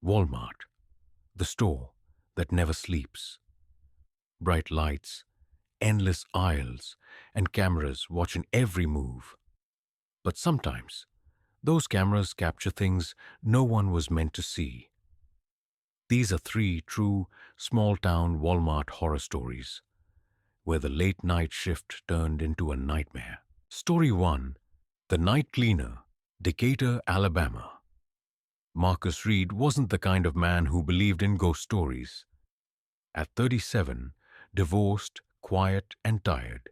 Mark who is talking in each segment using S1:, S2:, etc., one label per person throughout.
S1: Walmart, the store that never sleeps. Bright lights, endless aisles, and cameras watching every move. But sometimes, those cameras capture things no one was meant to see. These are three true small-town Walmart horror stories, where the late-night shift turned into a nightmare. Story 1. The Night Cleaner, Decatur, Alabama. Marcus Reed wasn't the kind of man who believed in ghost stories. At 37, divorced, quiet, and tired,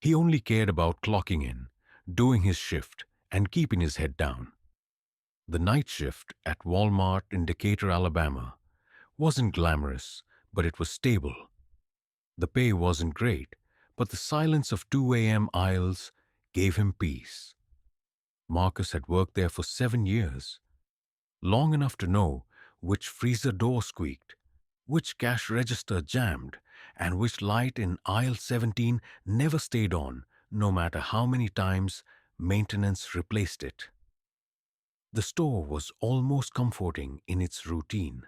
S1: he only cared about clocking in, doing his shift, and keeping his head down. The night shift at Walmart in Decatur, Alabama, wasn't glamorous, but it was stable. The pay wasn't great, but the silence of 2 a.m. aisles gave him peace. Marcus had worked there for 7 years, long enough to know which freezer door squeaked, which cash register jammed, and which light in aisle 17 never stayed on, no matter how many times maintenance replaced it. The store was almost comforting in its routine.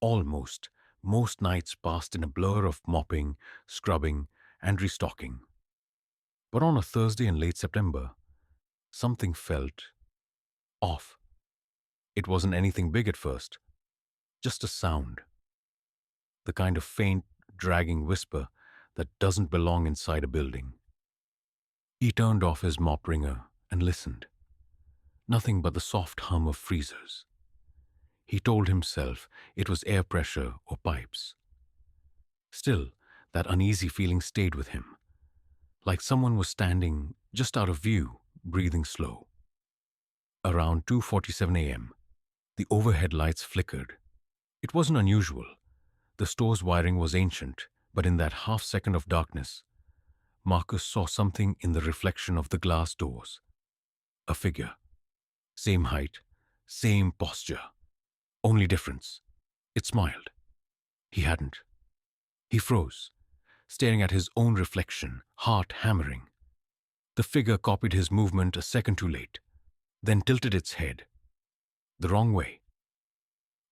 S1: Almost. Most nights passed in a blur of mopping, scrubbing, and restocking. But on a Thursday in late September, something felt off. It wasn't anything big at first, just a sound. The kind of faint, dragging whisper that doesn't belong inside a building. He turned off his mop wringer and listened. Nothing but the soft hum of freezers. He told himself it was air pressure or pipes. Still, that uneasy feeling stayed with him, like someone was standing just out of view, breathing slow. Around 2:47 a.m., the overhead lights flickered. It wasn't unusual. The store's wiring was ancient, but in that half-second of darkness, Marcus saw something in the reflection of the glass doors. A figure. Same height, same posture. Only difference, it smiled. He hadn't. He froze, staring at his own reflection, heart hammering. The figure copied his movement a second too late, then tilted its head. The wrong way.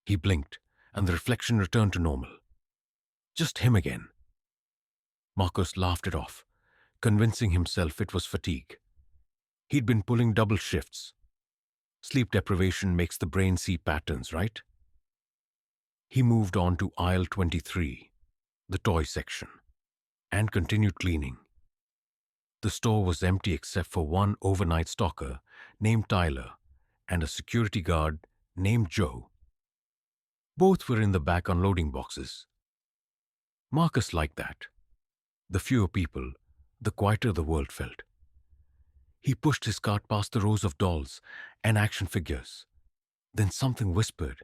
S1: He blinked, and the reflection returned to normal. Just him again. Marcus laughed it off, convincing himself it was fatigue. He'd been pulling double shifts. Sleep deprivation makes the brain see patterns, right? He moved on to aisle 23, the toy section, and continued cleaning. The store was empty except for one overnight stalker named Tyler and a security guard named Joe. Both were in the back unloading boxes. Marcus liked that. The fewer people, the quieter the world felt. He pushed his cart past the rows of dolls and action figures. Then something whispered.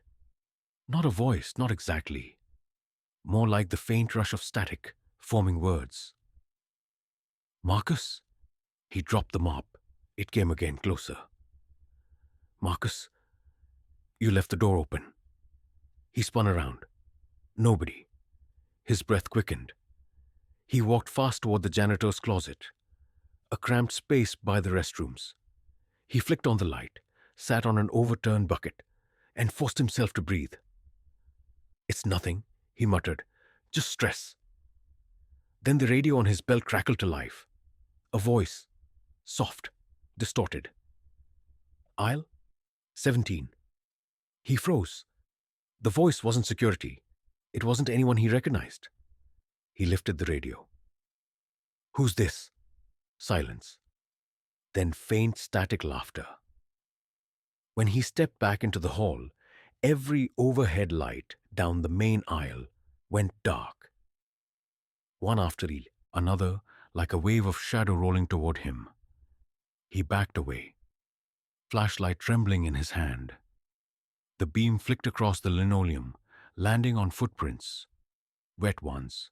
S1: Not a voice, not exactly. More like the faint rush of static, forming words. Marcus? He dropped the mop. It came again, closer. Marcus, you left the door open. He spun around. Nobody. His breath quickened. He walked fast toward the janitor's closet, a cramped space by the restrooms. He flicked on the light, sat on an overturned bucket, and forced himself to breathe. It's nothing, he muttered. Just stress. Then the radio on his belt crackled to life. A voice. Soft. Distorted. Aisle 17. He froze. The voice wasn't security. It wasn't anyone he recognized. He lifted the radio. Who's this? Silence. Then faint static laughter. When he stepped back into the hall, every overhead light down the main aisle went dark. One after another, like a wave of shadow rolling toward him. He backed away, flashlight trembling in his hand. The beam flicked across the linoleum, landing on footprints, wet ones,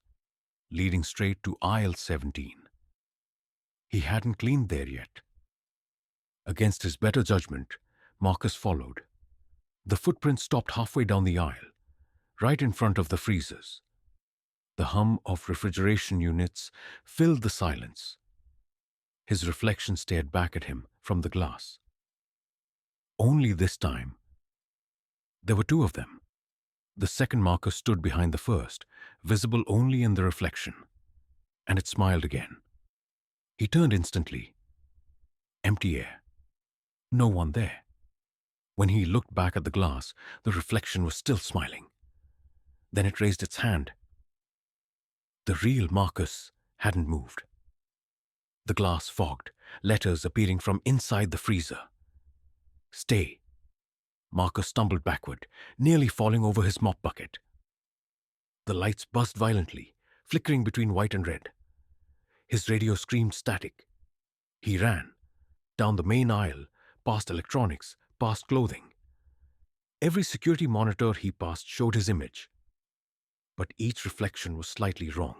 S1: leading straight to aisle 17. He hadn't cleaned there yet. Against his better judgment, Marcus followed. The footprints stopped halfway down the aisle, right in front of the freezers. The hum of refrigeration units filled the silence. His reflection stared back at him from the glass. Only this time, There were two of them. The second marker stood behind the first, visible only in the reflection, and it smiled again. He turned instantly. Empty air. No one there. When he looked back at the glass, the reflection was still smiling. Then it raised its hand. The real Marcus hadn't moved. The glass fogged, letters appearing from inside the freezer. Stay. Marcus stumbled backward, nearly falling over his mop bucket. The lights buzzed violently, flickering between white and red. His radio screamed static. He ran, down the main aisle, past electronics, past clothing. Every security monitor he passed showed his image. But each reflection was slightly wrong.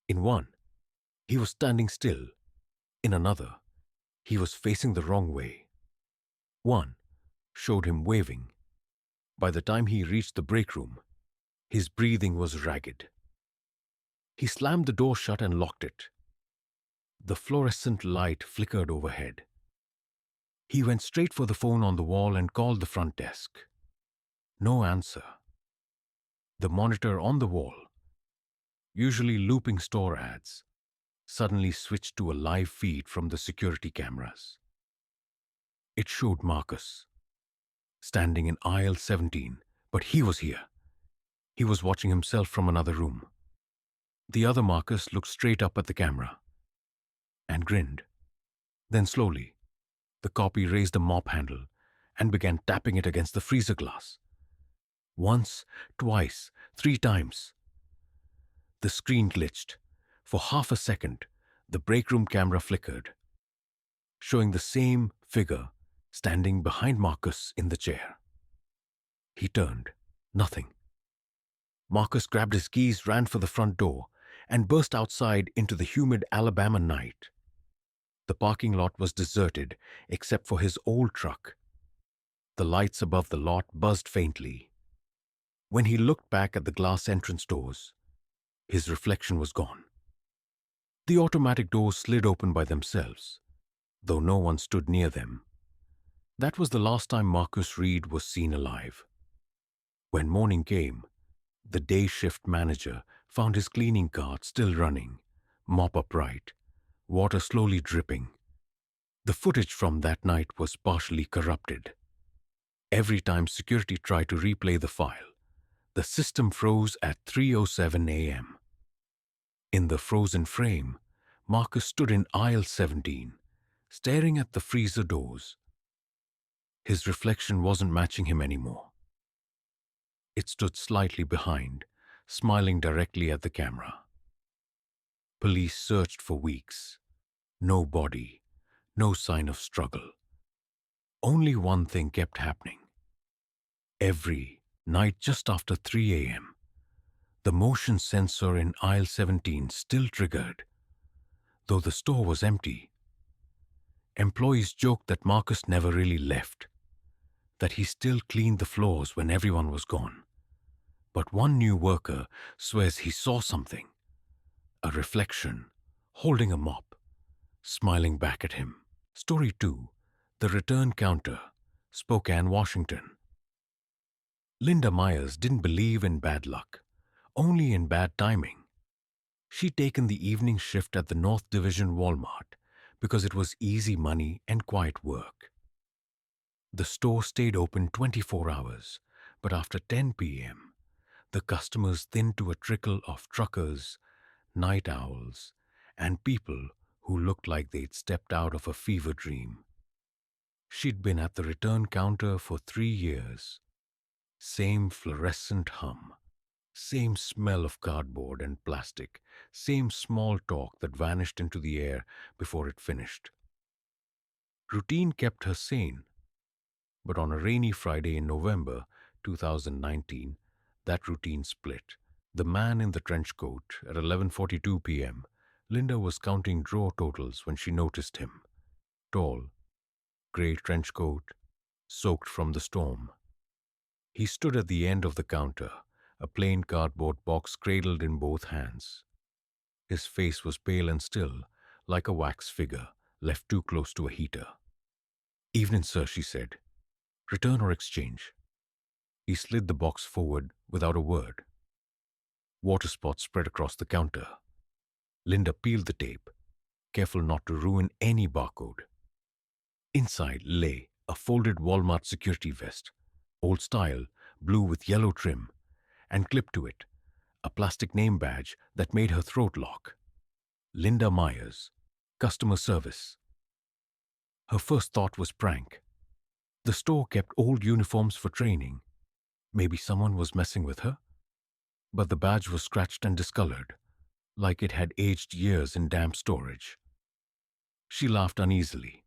S1: In one, he was standing still. In another, he was facing the wrong way. One showed him waving. By the time he reached the break room, his breathing was ragged. He slammed the door shut and locked it. The fluorescent light flickered overhead. He went straight for the phone on the wall and called the front desk. No answer. The monitor on the wall, usually looping store ads, suddenly switched to a live feed from the security cameras. It showed Marcus, standing in aisle 17, but he was here. He was watching himself from another room. The other Marcus looked straight up at the camera and grinned. Then slowly, the copy raised a mop handle and began tapping it against the freezer glass. Once, twice, 3 times. The screen glitched. For half a second, the break room camera flickered, showing the same figure standing behind Marcus in the chair. He turned. Nothing. Marcus grabbed his keys, ran for the front door, and burst outside into the humid Alabama night. The parking lot was deserted except for his old truck. The lights above the lot buzzed faintly. When he looked back at the glass entrance doors, his reflection was gone. The automatic doors slid open by themselves, though no one stood near them. That was the last time Marcus Reed was seen alive. When morning came, the day shift manager found his cleaning cart still running, mop upright, water slowly dripping. The footage from that night was partially corrupted. Every time security tried to replay the file, the system froze at 3:07 a.m. In the frozen frame, Marcus stood in aisle 17, staring at the freezer doors. His reflection wasn't matching him anymore. It stood slightly behind, smiling directly at the camera. Police searched for weeks. No body, no sign of struggle. Only one thing kept happening. Every night just after 3 a.m., the motion sensor in aisle 17 still triggered, though the store was empty. Employees joked that Marcus never really left, that he still cleaned the floors when everyone was gone. But one new worker swears he saw something, a reflection, holding a mop, smiling back at him. Story 2, The Return Counter, Spokane, Washington. Linda Myers didn't believe in bad luck, only in bad timing. She'd taken the evening shift at the North Division Walmart because it was easy money and quiet work. The store stayed open 24 hours, but after 10 p.m., the customers thinned to a trickle of truckers, night owls, and people who looked like they'd stepped out of a fever dream. She'd been at the return counter for 3 years. Same fluorescent hum, same smell of cardboard and plastic, same small talk that vanished into the air before it finished. Routine kept her sane. But on a rainy Friday in November 2019, that routine split. The man in the trench coat at 11:42 p.m., Linda was counting drawer totals when she noticed him. Tall, grey trench coat, soaked from the storm. He stood at the end of the counter, a plain cardboard box cradled in both hands. His face was pale and still, like a wax figure left too close to a heater. "Evening, sir," she said. "Return or exchange?" He slid the box forward without a word. Water spots spread across the counter. Linda peeled the tape, careful not to ruin any barcode. Inside lay a folded Walmart security vest, old style, blue with yellow trim, and clipped to it a plastic name badge that made her throat lock. Linda Myers, customer service. Her first thought was prank. The store kept old uniforms for training. Maybe someone was messing with her? But the badge was scratched and discolored, like it had aged years in damp storage. She laughed uneasily.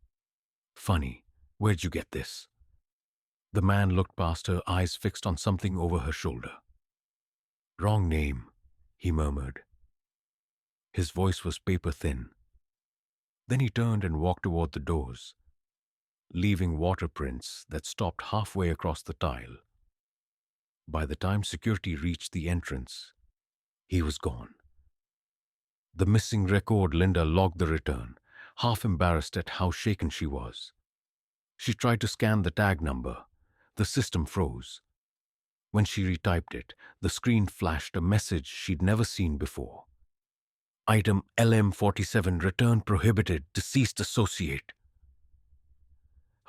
S1: Funny, where'd you get this? The man looked past her, eyes fixed on something over her shoulder. Wrong name, he murmured. His voice was paper-thin. Then he turned and walked toward the doors, leaving water prints that stopped halfway across the tile. By the time security reached the entrance, he was gone. The missing record. Linda logged the return, half embarrassed at how shaken she was. She tried to scan the tag number. The system froze. When she retyped it, the screen flashed a message she'd never seen before. Item LM47 return prohibited, deceased associate.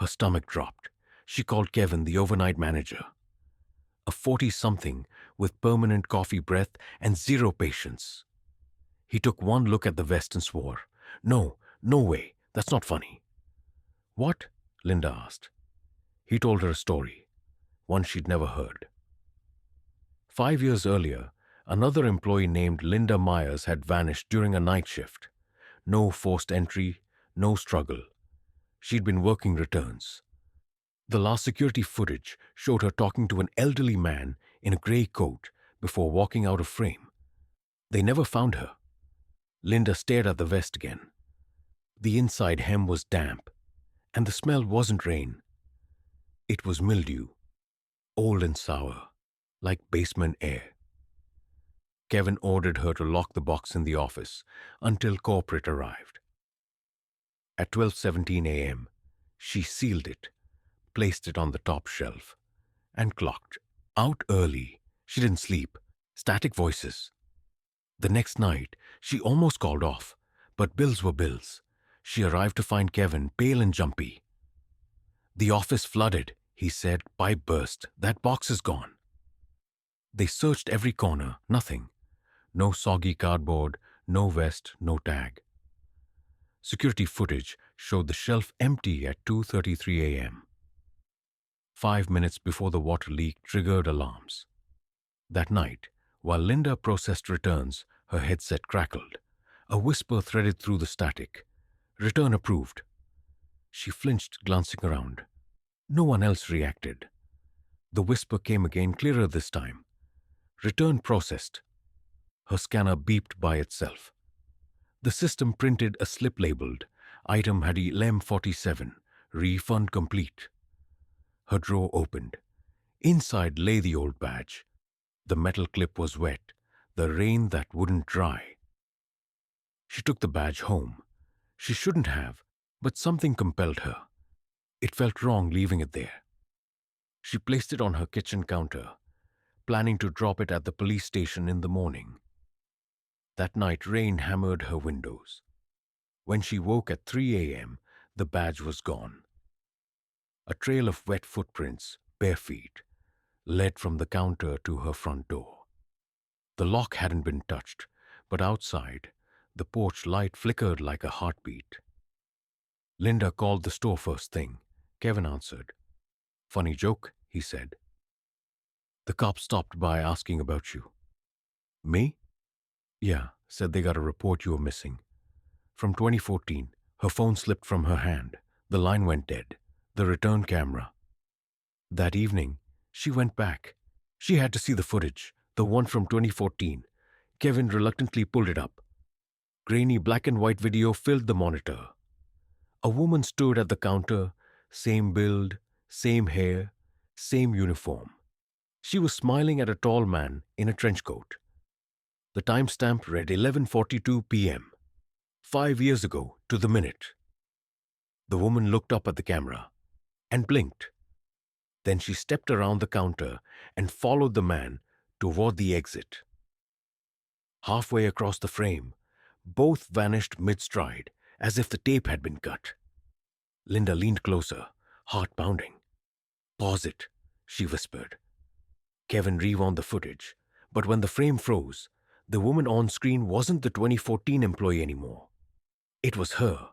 S1: Her stomach dropped. She called Kevin, the overnight manager. A 40-something with permanent coffee breath and zero patience. He took one look at the vest and swore, No way, that's not funny. What? Linda asked. He told her a story, one she'd never heard. 5 years earlier, another employee named Linda Myers had vanished during a night shift. No forced entry, no struggle. She'd been working returns. The last security footage showed her talking to an elderly man in a gray coat before walking out of frame. They never found her. Linda stared at the vest again. The inside hem was damp, and the smell wasn't rain. It was mildew, old and sour, like basement air. Kevin ordered her to lock the box in the office until corporate arrived. At 12:17 a.m., she sealed it, placed it on the top shelf, and clocked out early. She didn't sleep. Static voices. The next night, she almost called off, but bills were bills. She arrived to find Kevin pale and jumpy. The office flooded, he said. Pipe burst. That box is gone. They searched every corner. Nothing. No soggy cardboard, no vest, no tag. Security footage showed the shelf empty at 2:33 a.m. 5 minutes before the water leak triggered alarms. That night, while Linda processed returns, her headset crackled. A whisper threaded through the static. Return approved. She flinched, glancing around. No one else reacted. The whisper came again, clearer this time. Return processed. Her scanner beeped by itself. The system printed a slip labeled, Item had LM47, refund complete. Her drawer opened. Inside lay the old badge. The metal clip was wet, the rain that wouldn't dry. She took the badge home. She shouldn't have, but something compelled her. It felt wrong leaving it there. She placed it on her kitchen counter, planning to drop it at the police station in the morning. That night, rain hammered her windows. When she woke at 3 a.m., the badge was gone. A trail of wet footprints, bare feet, led from the counter to her front door. The lock hadn't been touched, but outside, the porch light flickered like a heartbeat. Linda called the store first thing. Kevin answered. Funny joke, he said. The cop stopped by asking about you. Me? Yeah, said they got a report you were missing. From 2014, her phone slipped from her hand. The line went dead. The return camera. That evening, she went back. She had to see the footage, the one from 2014. Kevin reluctantly pulled it up. Grainy black and white video filled the monitor. A woman stood at the counter, same build, same hair, same uniform. She was smiling at a tall man in a trench coat. The timestamp read 11:42 p.m. 5 years ago to the minute. The woman looked up at the camera and blinked. Then she stepped around the counter and followed the man toward the exit. Halfway across the frame, both vanished mid-stride, as if the tape had been cut. Linda leaned closer, heart pounding. "Pause it," she whispered. Kevin rewound the footage, but when the frame froze, the woman on screen wasn't the 2014 employee anymore. It was her.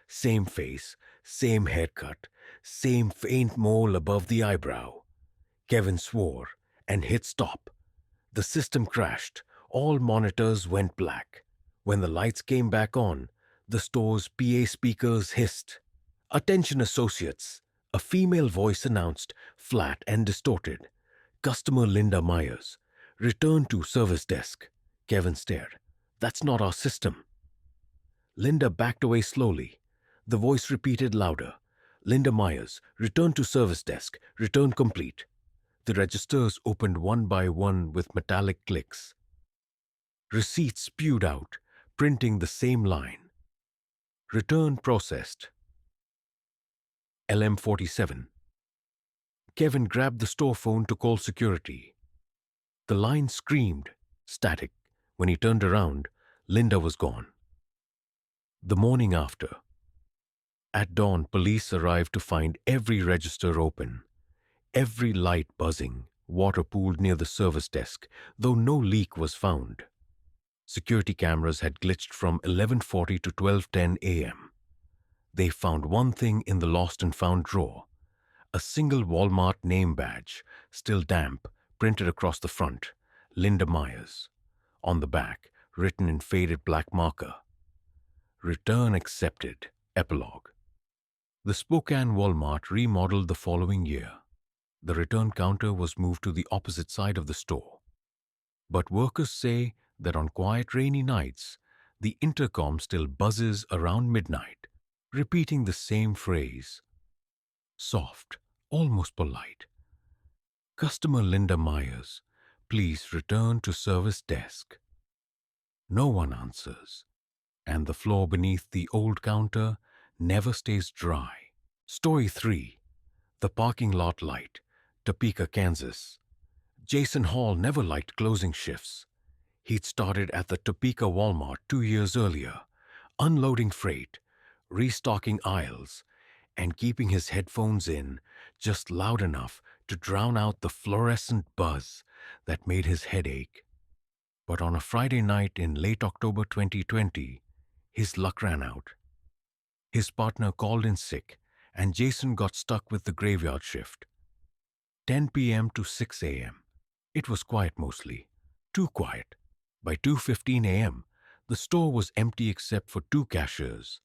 S1: Same face, same haircut, same faint mole above the eyebrow. Kevin swore and hit stop. The system crashed. All monitors went black. When the lights came back on, the store's PA speakers hissed. "Attention associates," a female voice announced, flat and distorted. "Customer Linda Myers. Return to service desk." Kevin stared. "That's not our system." Linda backed away slowly. The voice repeated louder. "Linda Myers, return to service desk. Return complete." The registers opened one by one with metallic clicks. Receipts spewed out, printing the same line. "Return processed." LM47. Kevin grabbed the store phone to call security. The line screamed, static. When he turned around, Linda was gone. The morning after. At dawn, police arrived to find every register open, every light buzzing, water pooled near the service desk, though no leak was found. Security cameras had glitched from 11:40 to 12:10 a.m. They found one thing in the lost and found drawer, a single Walmart name badge, still damp, printed across the front, "Linda Myers." On the back, written in faded black marker, "Return accepted, epilogue." The Spokane Walmart remodeled the following year. The return counter was moved to the opposite side of the store. But workers say that on quiet rainy nights, the intercom still buzzes around midnight, repeating the same phrase. Soft, almost polite. "Customer Linda Myers, please return to service desk." No one answers, and the floor beneath the old counter never stays dry. Story 3. The Parking Lot Light, Topeka, Kansas. Jason Hall never liked closing shifts. He'd started at the Topeka Walmart 2 years earlier, unloading freight, restocking aisles, and keeping his headphones in just loud enough to drown out the fluorescent buzz that made his head ache. But on a Friday night in late October 2020, his luck ran out. His partner called in sick, and Jason got stuck with the graveyard shift. 10 p.m. to 6 a.m. It was quiet mostly. Too quiet. By 2:15 a.m., the store was empty except for 2 cashiers,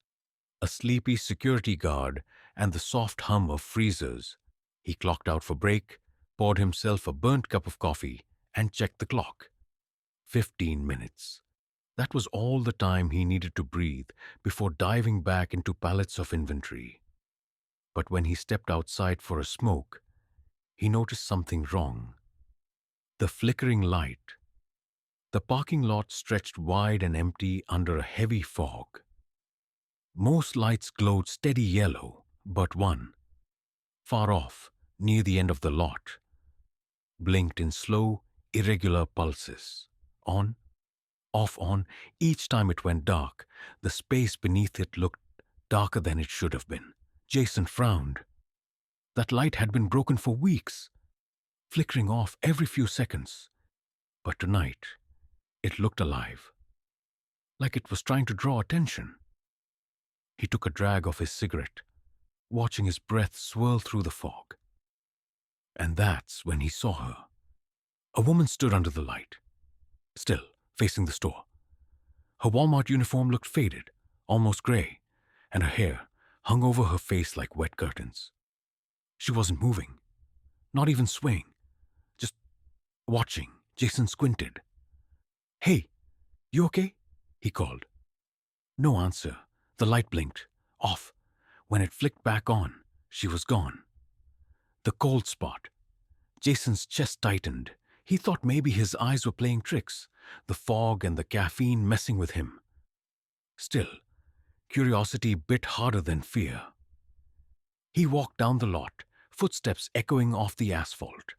S1: a sleepy security guard, and the soft hum of freezers. He clocked out for break, poured himself a burnt cup of coffee, and checked the clock. 15 minutes. That was all the time he needed to breathe before diving back into pallets of inventory. But when he stepped outside for a smoke, he noticed something wrong. The flickering light. The parking lot stretched wide and empty under a heavy fog. Most lights glowed steady yellow, but one, far off, near the end of the lot, blinked in slow, irregular pulses. On, off, on. Each time it went dark, the space beneath it looked darker than it should have been. Jason frowned. That light had been broken for weeks, flickering off every few seconds. But tonight, it looked alive, like it was trying to draw attention. He took a drag of his cigarette, watching his breath swirl through the fog. And that's when he saw her. A woman stood under the light, still facing the store. Her Walmart uniform looked faded, almost gray, and her hair hung over her face like wet curtains. She wasn't moving, not even swaying, just watching. Jason squinted. "Hey, you okay?" he called. No answer. The light blinked, off. When it flicked back on, she was gone. The cold spot. Jason's chest tightened. He thought maybe his eyes were playing tricks, the fog and the caffeine messing with him. Still, curiosity bit harder than fear. He walked down the lot, footsteps echoing off the asphalt.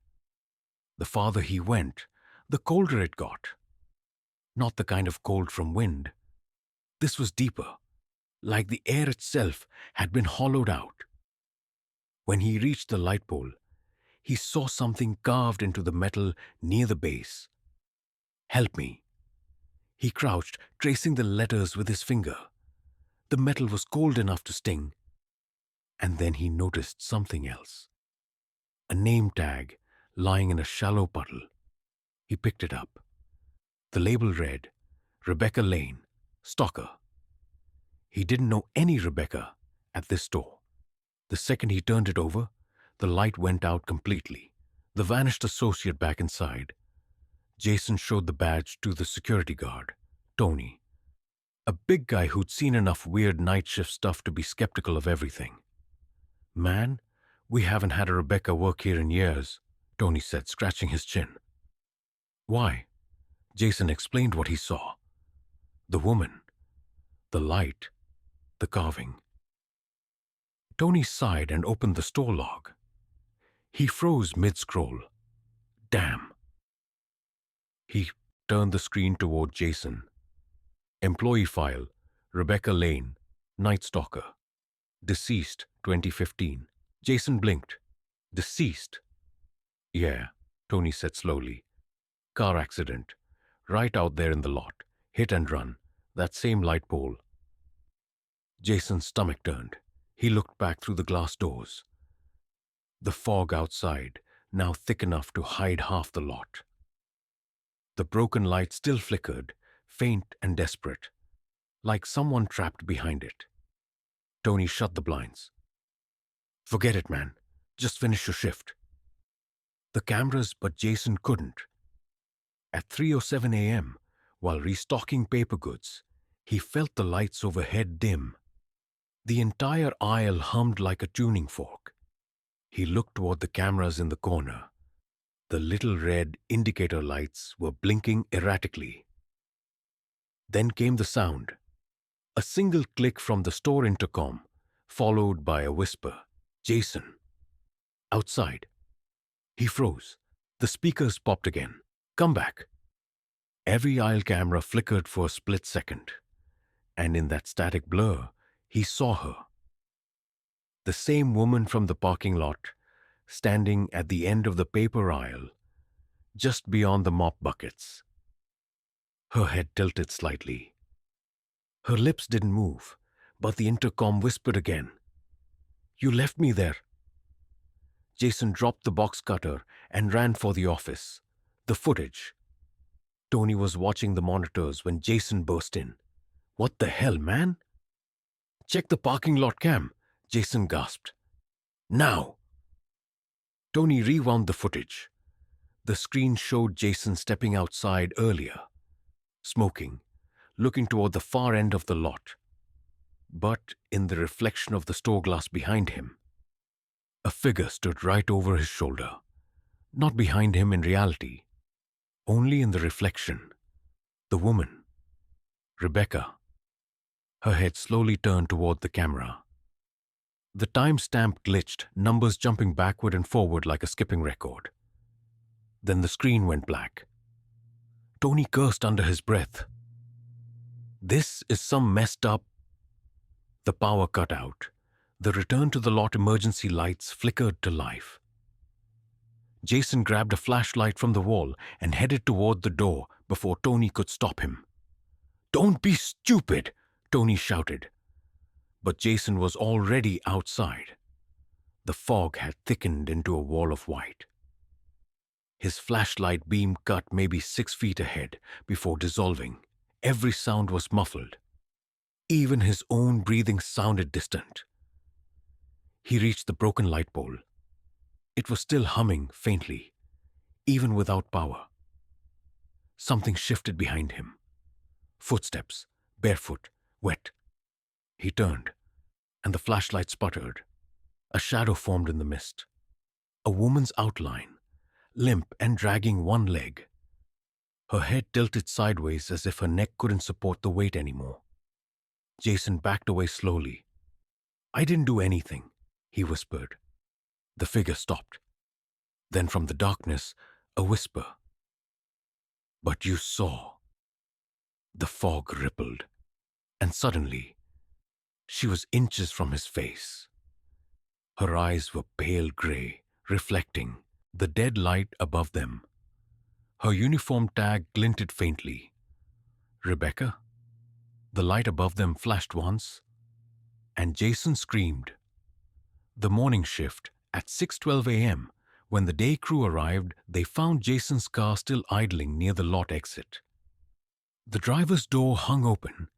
S1: The farther he went, the colder it got. Not the kind of cold from wind. This was deeper, like the air itself had been hollowed out. When he reached the light pole, he saw something carved into the metal near the base. "Help me." He crouched, tracing the letters with his finger. The metal was cold enough to sting. And then he noticed something else. A name tag lying in a shallow puddle. He picked it up. The label read, Rebecca Lane, Stalker. He didn't know any Rebecca at this store. The second he turned it over, the light went out completely. The vanished associate back inside. Jason showed the badge to the security guard, Tony, a big guy who'd seen enough weird night shift stuff to be skeptical of everything. "Man, we haven't had a Rebecca work here in years," Tony said, scratching his chin. "Why?" Jason explained what he saw. The woman, the light, the carving. Tony sighed and opened the store log. He froze mid-scroll. Damn. He turned the screen toward Jason. Employee file, Rebecca Lane, Night Stalker. Deceased, 2015. Jason blinked. Deceased? Yeah, Tony said slowly. Car accident. Right out there in the lot. Hit and run. That same light pole. Jason's stomach turned. He looked back through the glass doors. The fog outside, now thick enough to hide half the lot. The broken light still flickered, faint and desperate, like someone trapped behind it. Tony shut the blinds. "Forget it, man. Just finish your shift." The cameras, but Jason couldn't. At 3:07 a.m., while restocking paper goods, he felt the lights overhead dim. The entire aisle hummed like a tuning fork. He looked toward the cameras in the corner. The little red indicator lights were blinking erratically. Then came the sound. A single click from the store intercom, followed by a whisper. "Jason." Outside. He froze. The speakers popped again. "Come back." Every aisle camera flickered for a split second, and in that static blur, he saw her. The same woman from the parking lot, standing at the end of the paper aisle, just beyond the mop buckets. Her head tilted slightly. Her lips didn't move, but the intercom whispered again. "You left me there." Jason dropped the box cutter and ran for the office. The footage. Tony was watching the monitors when Jason burst in. "What the hell, man?" "Check the parking lot cam," Jason gasped. "Now!" Tony rewound the footage. The screen showed Jason stepping outside earlier, smoking, looking toward the far end of the lot. But in the reflection of the store glass behind him, a figure stood right over his shoulder. Not behind him in reality, only in the reflection. The woman, Rebecca. Her head slowly turned toward the camera. The timestamp glitched, numbers jumping backward and forward like a skipping record. Then the screen went black. Tony cursed under his breath. "This is some messed up..." The power cut out. The return to the lot emergency lights flickered to life. Jason grabbed a flashlight from the wall and headed toward the door before Tony could stop him. "Don't be stupid!" Tony shouted. But Jason was already outside. The fog had thickened into a wall of white. His flashlight beam cut maybe 6 feet ahead before dissolving. Every sound was muffled. Even his own breathing sounded distant. He reached the broken light pole. It was still humming faintly, even without power. Something shifted behind him. Footsteps, barefoot, wet. He turned, and the flashlight sputtered. A shadow formed in the mist. A woman's outline, limp and dragging one leg. Her head tilted sideways as if her neck couldn't support the weight anymore. Jason backed away slowly. "I didn't do anything," he whispered. The figure stopped. Then from the darkness, a whisper. "But you saw." The fog rippled, and suddenly, she was inches from his face. Her eyes were pale gray, reflecting the dead light above them. Her uniform tag glinted faintly. "Rebecca?" The light above them flashed once, and Jason screamed. The morning shift, at 6:12 a.m., when the day crew arrived, they found Jason's car still idling near the lot exit. The driver's door hung open,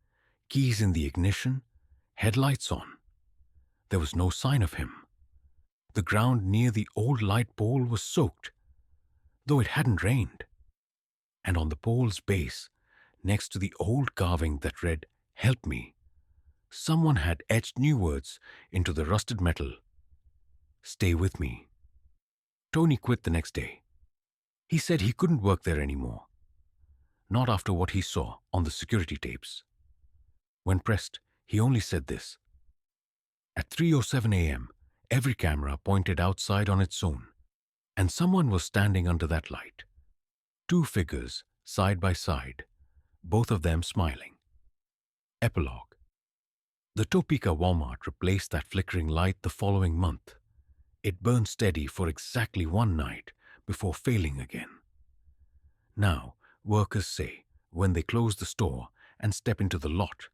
S1: keys in the ignition, headlights on. There was no sign of him. The ground near the old light pole was soaked, though it hadn't rained. And on the pole's base, next to the old carving that read, "Help me," someone had etched new words into the rusted metal. "Stay with me." Tony quit the next day. He said he couldn't work there anymore. Not after what he saw on the security tapes. When pressed, he only said this. At 3:07 a.m., every camera pointed outside on its own, and someone was standing under that light. Two figures, side by side, both of them smiling. Epilogue. The Topeka Walmart replaced that flickering light the following month. It burned steady for exactly one night before failing again. Now, workers say, when they close the store and step into the lot,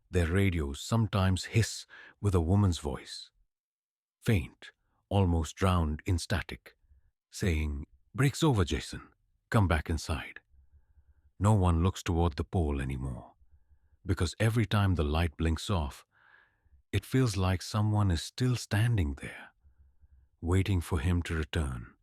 S1: their radios sometimes hiss with a woman's voice. Faint, almost drowned in static, saying, "Break's over, Jason. Come back inside." No one looks toward the pole anymore, because every time the light blinks off, it feels like someone is still standing there, waiting for him to return.